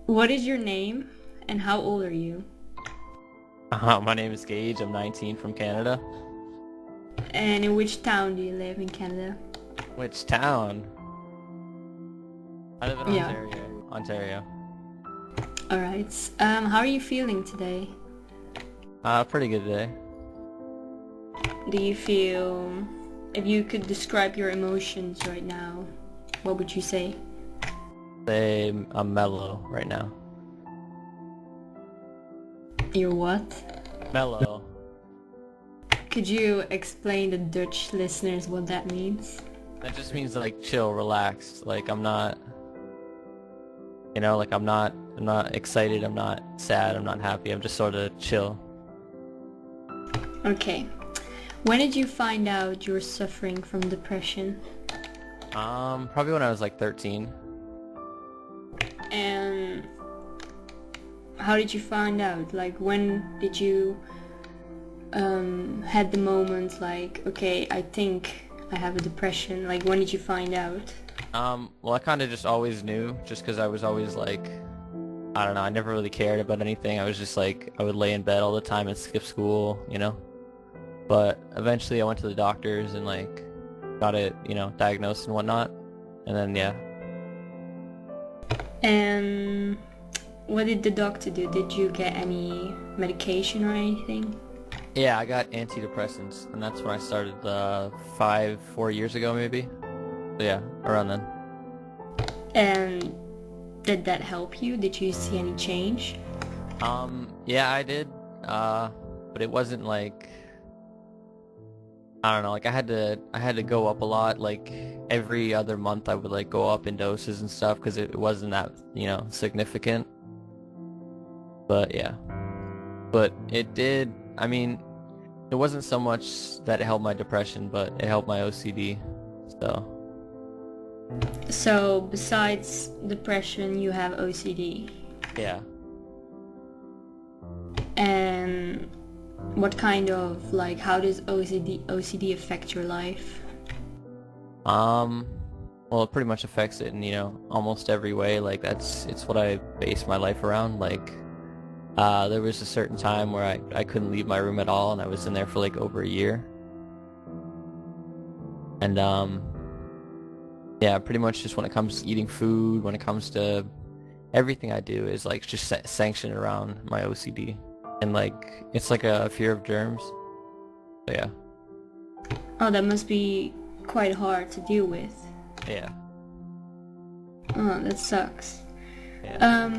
What is your name and how old are you? My name is Gage. I'm 19 from Canada. And in which town do you live in Canada? Which town? I live in Yeah. Ontario. Ontario. Alright. How are you feeling today? Pretty good day. Do you feel... If you could describe your emotions right now, what would you say? Say I'm mellow right now. You're what? Mellow. Could you explain to Dutch listeners what that means? That just means like chill, relaxed. Like I'm not, like I'm not excited. I'm not sad. I'm not happy. I'm just sort of chill. Okay. When did you find out you were suffering from depression? Probably when I was like 13. And how did you find out? Like, when did you had the moment like, okay, I think I have a depression? Like, when did you find out? Well, I kind of just always knew, just because I was always like, I don't know, I never really cared about anything. I was just like, I would lay in bed all the time and skip school. But eventually I went to the doctors and like got it, diagnosed and whatnot. And then, yeah. And what did the doctor do? Did you get any medication or anything? Yeah, I got antidepressants, and that's when I started 4 years ago maybe. So yeah, around then. And did that help you? Did you see any change? Yeah, I did. But it wasn't like, I don't know, like I had to go up a lot. Like every other month I would like go up in doses and stuff because it wasn't that, significant. But yeah. But it did, I mean, it wasn't so much that it helped my depression, but it helped my OCD. So, So besides depression, you have OCD. yeah. And what kind of, like, how does OCD affect your life? Um, well, it pretty much affects it in, almost every way. Like it's what I base my life around. Like, there was a certain time where I couldn't leave my room at all, and I was in there for like over a year. And yeah, pretty much just when it comes to eating food, when it comes to everything I do is like just sanctioned around my OCD. And like it's like a fear of germs. So yeah. Oh, that must be quite hard to deal with. Yeah. Oh, that sucks. Yeah.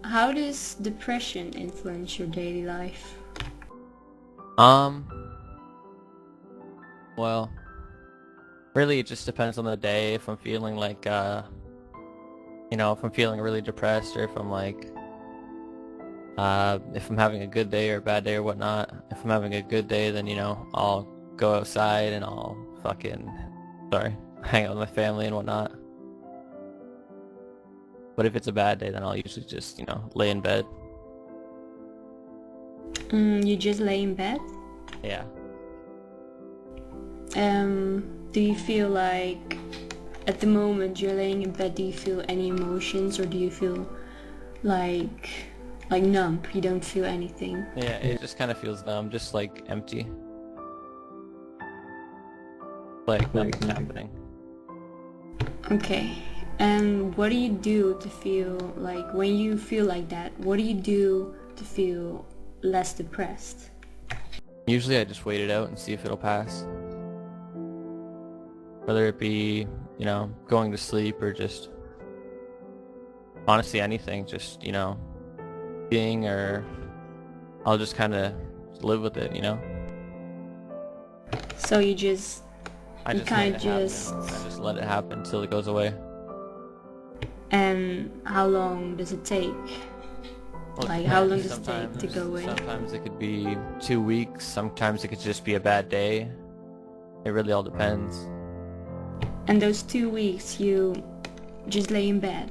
How does depression influence your daily life? Um, well, really it just depends on the day. If I'm feeling like if I'm feeling really depressed, or if I'm like if I'm having a good day or a bad day or whatnot. If I'm having a good day, then I'll go outside and I'll hang out with my family and whatnot. But if it's a bad day, then I'll usually just, lay in bed. You just lay in bed? Yeah. Do you feel like at the moment you're laying in bed, do you feel any emotions, or do you feel like numb? You don't feel anything? Yeah, it just kind of feels numb, just like empty. Like nothing's happening. Okay. And what do you do to feel like, when you feel like that, what do you do to feel less depressed? Usually I just wait it out and see if it'll pass. Whether it be, going to sleep or just honestly anything, just, being, or I'll just kind of live with it. So you just, I you just let kind it of happen. just, I just let it happen until it goes away. and how long does it take? Well, Like, it how long depends. does it take to go away? Sometimes it could be 2 weeks. Sometimes it could just be a bad day. It really all depends. And those 2 weeks you just lay in bed?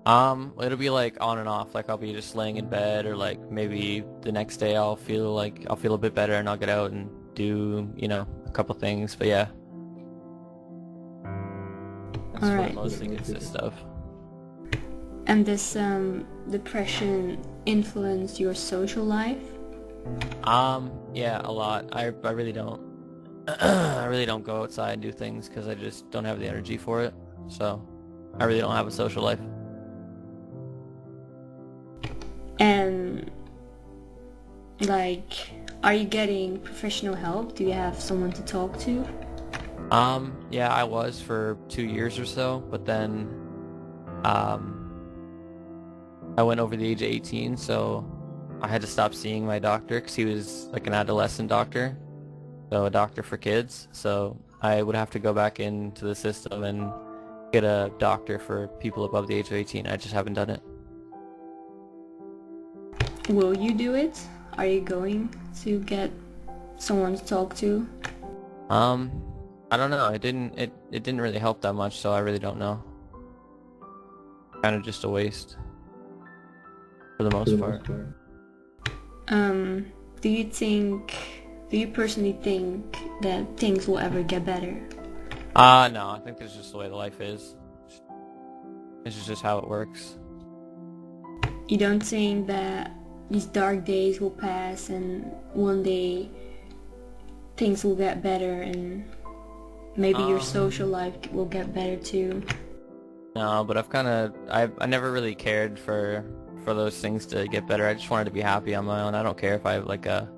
It'll be like on and off. Like I'll be just laying in bed, or like maybe the next day I'll feel a bit better and I'll get out and do, a couple things. But yeah, that's what it Alright. mostly consists of. And does depression influence your social life? Yeah, a lot. I really don't I really don't go outside and do things because I just don't have the energy for it. So I really don't have a social life. And like, are you getting professional help? Do you have someone to talk to? Yeah, I was for 2 years or so, but then um I went over the age of 18, so I had to stop seeing my doctor because he was like an adolescent doctor, so a doctor for kids. So I would have to go back into the system and get a doctor for people above the age of 18. I just haven't done it. Will you do it? Are you going to get someone to talk to? Um, I don't know. It didn't really help that much, so I really don't know. Kind of just a waste for the most part. Do you personally think that things will ever get better? No, I think that's just the way the life is. This is just how it works. You don't think that these dark days will pass and one day things will get better and maybe your social life will get better too? No, but I never really cared for those things to get better. I just wanted to be happy on my own. I don't care if I have like a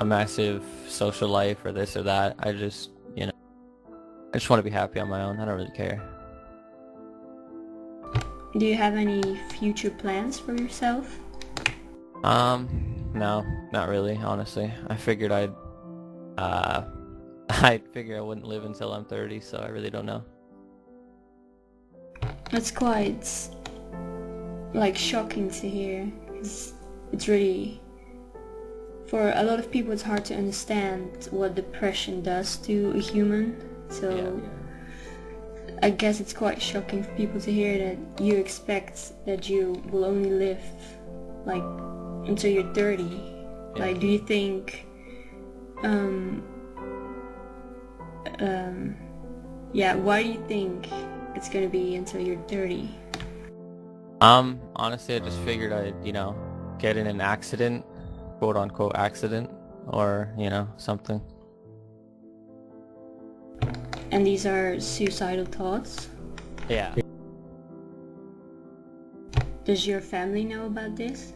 massive social life or this or that. I just want to be happy on my own. I don't really care. Do you have any future plans for yourself? No, not really, honestly. I figured I figure I wouldn't live until I'm 30, so I really don't know. That's quite like shocking to hear. It's really, for a lot of people it's hard to understand what depression does to a human. So yeah. I guess it's quite shocking for people to hear that you expect that you will only live like until you're 30. Yeah. Like, do you think why do you think it's gonna be until you're 30? Honestly, I just figured I'd, get in an accident, quote unquote accident, or, something. And these are suicidal thoughts? Yeah. Does your family know about this?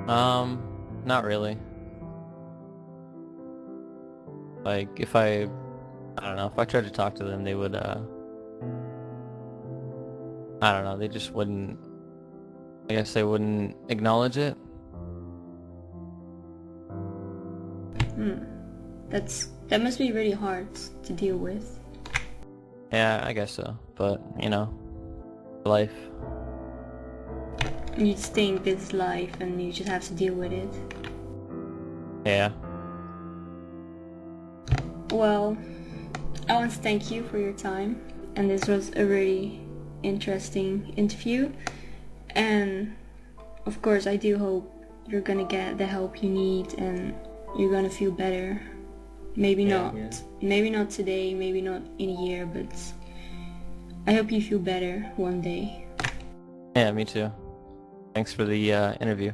Not really. Like, I don't know, if I tried to talk to them, they would, I don't know, they just wouldn't, I guess they wouldn't acknowledge it. That must be really hard to deal with. Yeah, I guess so, but, life. You just think this is life and you just have to deal with it. Yeah. Well, I want to thank you for your time, and this was a really interesting interview, and of course I do hope you're gonna get the help you need and you're gonna feel better. Maybe not today, maybe not in a year, but I hope you feel better one day. Yeah, me too. Thanks for the interview.